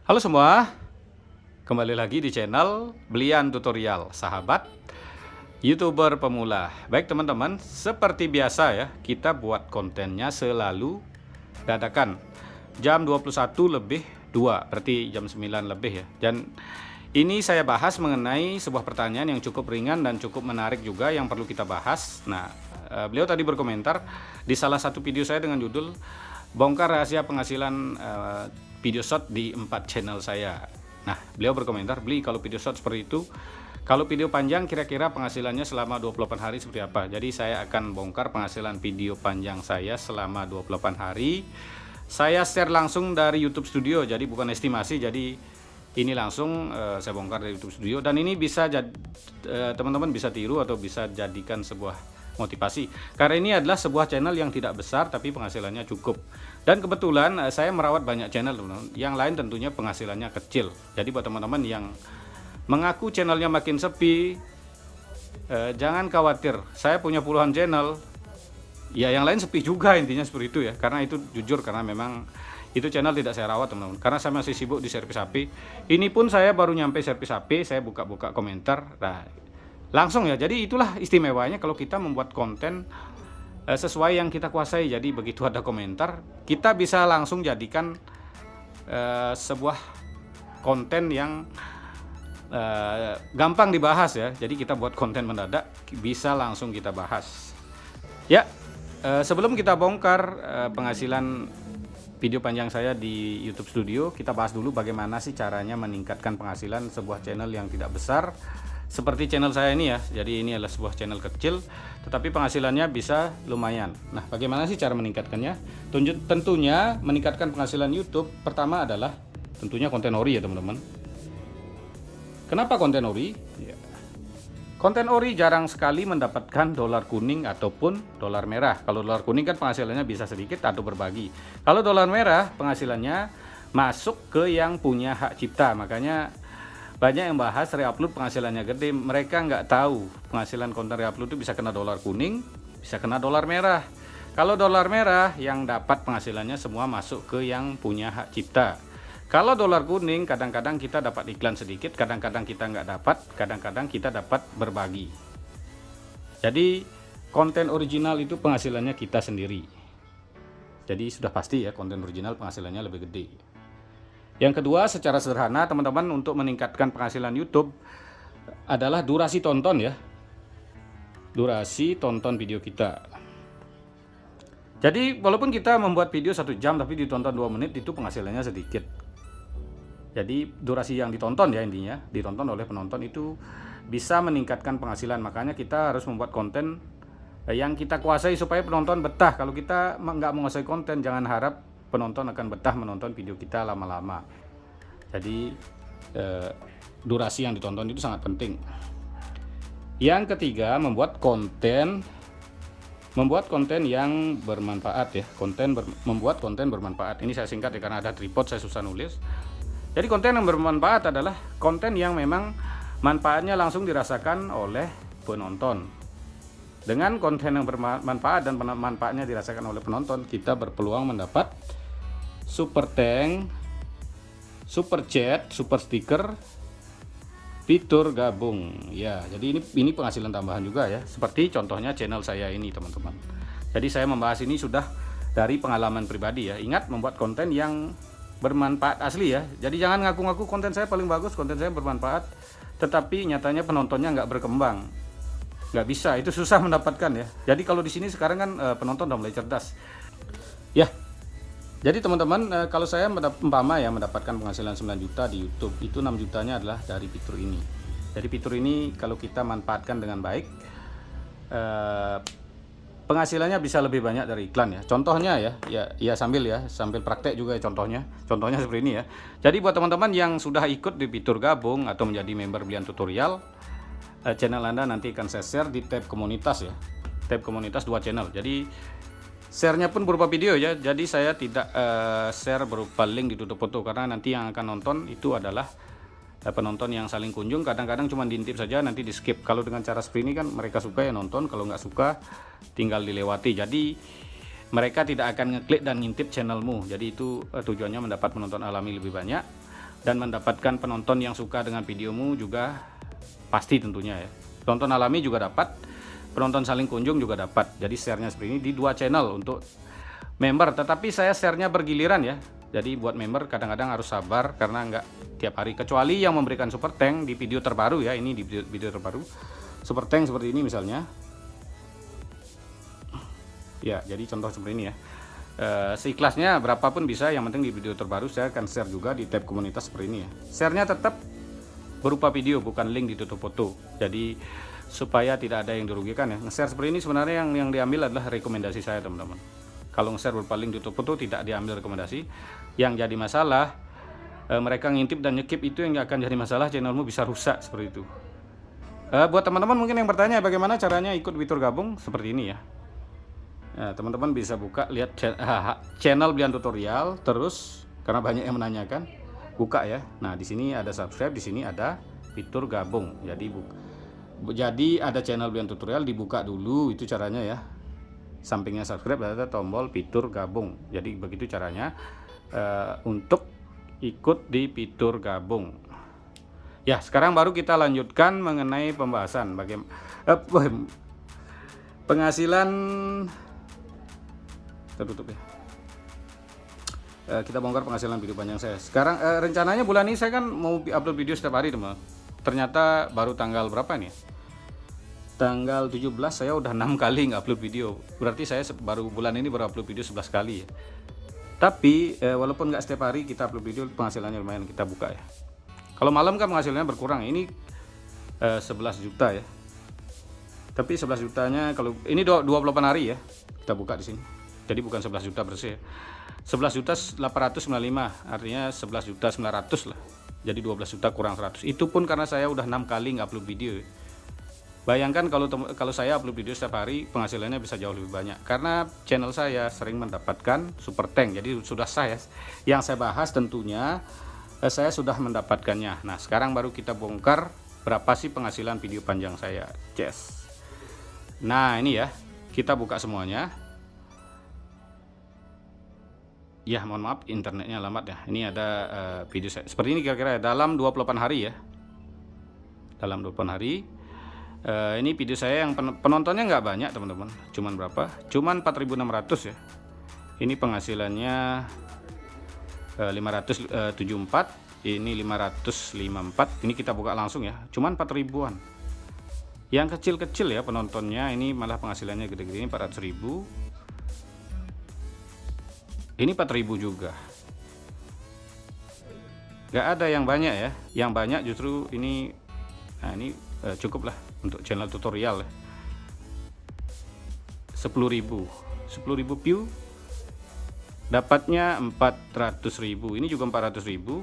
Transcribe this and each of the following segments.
Halo semua, kembali lagi di channel Belian Tutorial, sahabat YouTuber pemula. Baik teman-teman, seperti biasa ya, kita buat kontennya selalu dadakan. Jam 21 lebih 2, berarti jam 9 lebih ya. Dan ini saya bahas mengenai sebuah pertanyaan yang cukup ringan dan cukup menarik juga yang perlu kita bahas. Nah, beliau tadi berkomentar di salah satu video saya dengan judul Bongkar Rahasia Penghasilan Video Short di 4 channel saya. Nah, beliau berkomentar, "Beli, kalau video short seperti itu, kalau video panjang kira-kira penghasilannya selama 28 hari seperti apa?" Jadi saya akan bongkar penghasilan video panjang saya selama 28 hari. Saya share langsung dari YouTube Studio, jadi bukan estimasi. Jadi ini langsung saya bongkar dari YouTube Studio, dan ini bisa teman-teman bisa tiru atau bisa jadikan sebuah motivasi, karena ini adalah sebuah channel yang tidak besar tapi penghasilannya cukup. Dan kebetulan saya merawat banyak channel teman-teman. Yang lain tentunya penghasilannya kecil. Jadi buat teman-teman yang mengaku channelnya makin sepi, jangan khawatir, saya punya puluhan channel ya, yang lain sepi juga, intinya seperti itu ya. Karena itu jujur, karena memang itu channel tidak saya rawat teman-teman, karena saya masih sibuk di servis HP. Ini pun saya baru nyampe servis HP, saya buka-buka komentar, nah langsung ya. Jadi itulah istimewanya kalau kita membuat konten sesuai yang kita kuasai. Jadi begitu ada komentar, kita bisa langsung jadikan sebuah konten yang gampang dibahas ya. Jadi kita buat konten mendadak, bisa langsung kita bahas ya. Sebelum kita bongkar penghasilan video panjang saya di YouTube Studio, kita bahas dulu bagaimana sih caranya meningkatkan penghasilan sebuah channel yang tidak besar seperti channel saya ini ya. Jadi ini adalah sebuah channel kecil tetapi penghasilannya bisa lumayan. Nah, bagaimana sih cara meningkatkannya? Tentunya meningkatkan penghasilan YouTube pertama adalah tentunya konten ori ya teman-teman. Kenapa konten ori? Ya. Konten ori jarang sekali mendapatkan dolar kuning ataupun dolar merah. Kalau dolar kuning kan penghasilannya bisa sedikit atau berbagi. Kalau dolar merah penghasilannya masuk ke yang punya hak cipta. Makanya banyak yang bahas reupload penghasilannya gede. Mereka nggak tahu penghasilan konten reupload itu bisa kena dolar kuning, bisa kena dolar merah. Kalau dolar merah, yang dapat penghasilannya semua masuk ke yang punya hak cipta. Kalau dolar kuning, kadang-kadang kita dapat iklan sedikit, kadang-kadang kita nggak dapat, kadang-kadang kita dapat berbagi. Jadi konten original itu penghasilannya kita sendiri. Jadi sudah pasti ya, konten original penghasilannya lebih gede. Yang kedua, secara sederhana teman-teman, untuk meningkatkan penghasilan YouTube adalah durasi tonton ya. Durasi tonton video kita. Jadi walaupun kita membuat video 1 jam tapi ditonton 2 menit, itu penghasilannya sedikit. Jadi durasi yang ditonton ya, intinya ditonton oleh penonton itu bisa meningkatkan penghasilan. Makanya kita harus membuat konten yang kita kuasai supaya penonton betah. Kalau kita nggak menguasai konten, jangan harap penonton akan betah menonton video kita lama-lama. Jadi durasi yang ditonton itu sangat penting. Yang ketiga, membuat konten yang bermanfaat ya. Membuat konten bermanfaat. Ini saya singkat ya, karena ada tripod saya susah nulis. Jadi konten yang bermanfaat adalah konten yang memang manfaatnya langsung dirasakan oleh penonton. Dengan konten yang bermanfaat dan manfaatnya dirasakan oleh penonton, kita berpeluang mendapat super thank, super chat, super stiker, fitur gabung. Ya, jadi ini penghasilan tambahan juga ya. Seperti contohnya channel saya ini, teman-teman. Jadi saya membahas ini sudah dari pengalaman pribadi ya. Ingat, membuat konten yang bermanfaat asli ya. Jadi jangan ngaku-ngaku konten saya paling bagus, konten saya bermanfaat, tetapi nyatanya penontonnya nggak berkembang. Nggak bisa, itu susah mendapatkan ya. Jadi kalau di sini sekarang kan penonton udah mulai cerdas. Ya, jadi teman-teman, kalau saya mendapatkan penghasilan 9 juta di YouTube, itu 6 jutanya adalah dari fitur ini. Jadi fitur ini kalau kita manfaatkan dengan baik, penghasilannya bisa lebih banyak dari iklan ya. Contohnya ya sambil praktek juga ya, contohnya seperti ini ya. Jadi buat teman-teman yang sudah ikut di fitur gabung atau menjadi member Belian Tutorial, channel Anda nanti akan saya share di tab komunitas ya. Tab komunitas 2 channel. Jadi share-nya pun berupa video ya. Jadi saya tidak share berupa link ditutup foto, karena nanti yang akan nonton itu adalah penonton yang saling kunjung. Kadang-kadang cuma diintip saja, nanti di skip. Kalau dengan cara seperti ini kan mereka suka ya nonton, kalau nggak suka tinggal dilewati. Jadi mereka tidak akan ngeklik dan ngintip channelmu. Jadi itu tujuannya mendapat penonton alami lebih banyak. dan mendapatkan penonton yang suka dengan videomu juga pasti tentunya ya. Penonton alami juga dapat, penonton saling kunjung juga dapat. Jadi share-nya seperti ini di 2 channel untuk member, tetapi saya share-nya bergiliran ya. Jadi buat member kadang-kadang harus sabar karena nggak tiap hari, kecuali yang memberikan super thank di video terbaru ya. Ini di video terbaru super thank seperti ini misalnya ya. Jadi contoh seperti ini ya, seikhlasnya berapapun bisa, yang penting di video terbaru saya akan share juga di tab komunitas seperti ini ya. Share-nya tetap berupa video, bukan link ditutup foto. Jadi supaya tidak ada yang dirugikan ya. Nge-share seperti ini sebenarnya yang diambil adalah rekomendasi saya teman-teman. Kalau nge-share berupa link ditutup foto tidak diambil rekomendasi. Yang jadi masalah mereka ngintip dan nyekip, itu yang akan jadi masalah, channelmu bisa rusak seperti itu. Buat teman-teman mungkin yang bertanya bagaimana caranya ikut fitur gabung, seperti ini ya. Teman-teman bisa buka, lihat channel Blian Tutorial, terus karena banyak yang menanyakan, buka ya. Nah di sini ada subscribe, di sini ada fitur gabung. Jadi ada channel Blian Tutorial, dibuka dulu, itu caranya ya. Sampingnya subscribe ada tombol fitur gabung. Jadi begitu caranya untuk ikut di fitur gabung. Ya sekarang baru kita lanjutkan mengenai pembahasan bagaimana penghasilan. Tertutup ya. Kita bongkar penghasilan video panjang saya. Sekarang rencananya bulan ini saya kan mau upload video setiap hari teman. Ternyata baru tanggal berapa nih? Tanggal 17 saya udah 6 kali nggak upload video. Berarti saya baru bulan ini baru upload video 11 kali ya. Tapi walaupun nggak setiap hari kita upload video, penghasilannya lumayan, kita buka ya. Kalau malam kan penghasilannya berkurang. Ini 11 juta ya. Tapi 11 jutanya kalau ini 28 hari ya. Kita buka di sini. Jadi bukan 11 juta bersih ya. 11 juta 895, artinya 11 juta 900 lah. Jadi 12 juta kurang 100. Itu pun karena saya udah 6 kali nggak upload video. Bayangkan kalau saya upload video setiap hari, penghasilannya bisa jauh lebih banyak. Karena channel saya sering mendapatkan super thank. Jadi sudah yang saya bahas tentunya saya sudah mendapatkannya. Nah sekarang baru kita bongkar berapa sih penghasilan video panjang saya. Yes. Nah ini ya, kita buka semuanya. Ya mohon maaf internetnya lambat ya. Ini ada video saya seperti ini kira-kira dalam 28 hari ya. Dalam 28 hari ini video saya yang penontonnya nggak banyak teman-teman. Cuman berapa? Cuman 4.600 ya. Ini penghasilannya 574. Ini 554. Ini kita buka langsung ya. Cuman 4.000-an. Yang kecil-kecil ya penontonnya, ini malah penghasilannya gede-gede, ini 400.000. Ini 4.000 juga. Gak ada yang banyak ya. Yang banyak justru ini. Nah ini cukup lah untuk channel tutorial ya. 10.000 view dapatnya 400.000. Ini juga 400.000.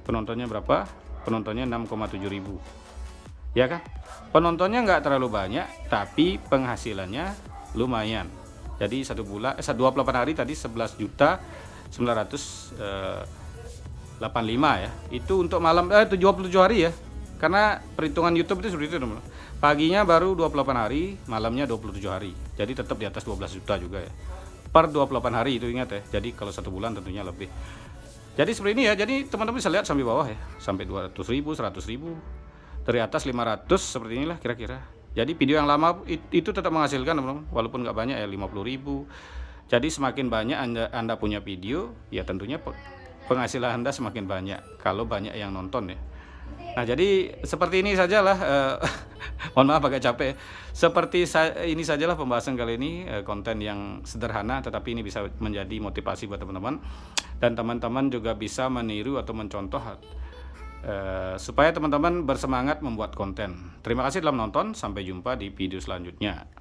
Penontonnya berapa? Penontonnya 6,7.000 ya kan. Penontonnya nggak terlalu banyak tapi penghasilannya lumayan. Jadi 28 hari tadi 11 juta 985 ya. Itu untuk malam 77 hari ya. Karena perhitungan YouTube itu seperti itu teman-teman. Paginya baru 28 hari, malamnya 27 hari. jadi tetap di atas 12 juta juga ya per 28 hari itu, ingat ya. Jadi kalau 1 bulan tentunya lebih. Jadi seperti ini ya. Jadi teman-teman bisa lihat sampai bawah ya, sampai 200.000, 100.000, dari atas 500, seperti inilah kira-kira. Jadi video yang lama itu tetap menghasilkan teman-teman, walaupun nggak banyak ya, 50.000. Jadi semakin banyak anda punya video, ya tentunya penghasilan Anda semakin banyak kalau banyak yang nonton ya. Nah jadi seperti ini sajalah, mohon maaf agak capek. Seperti ini sajalah pembahasan kali ini, konten yang sederhana tetapi ini bisa menjadi motivasi buat teman-teman. Dan teman-teman juga bisa meniru atau mencontoh supaya teman-teman bersemangat membuat konten. Terima kasih telah menonton, sampai jumpa di video selanjutnya.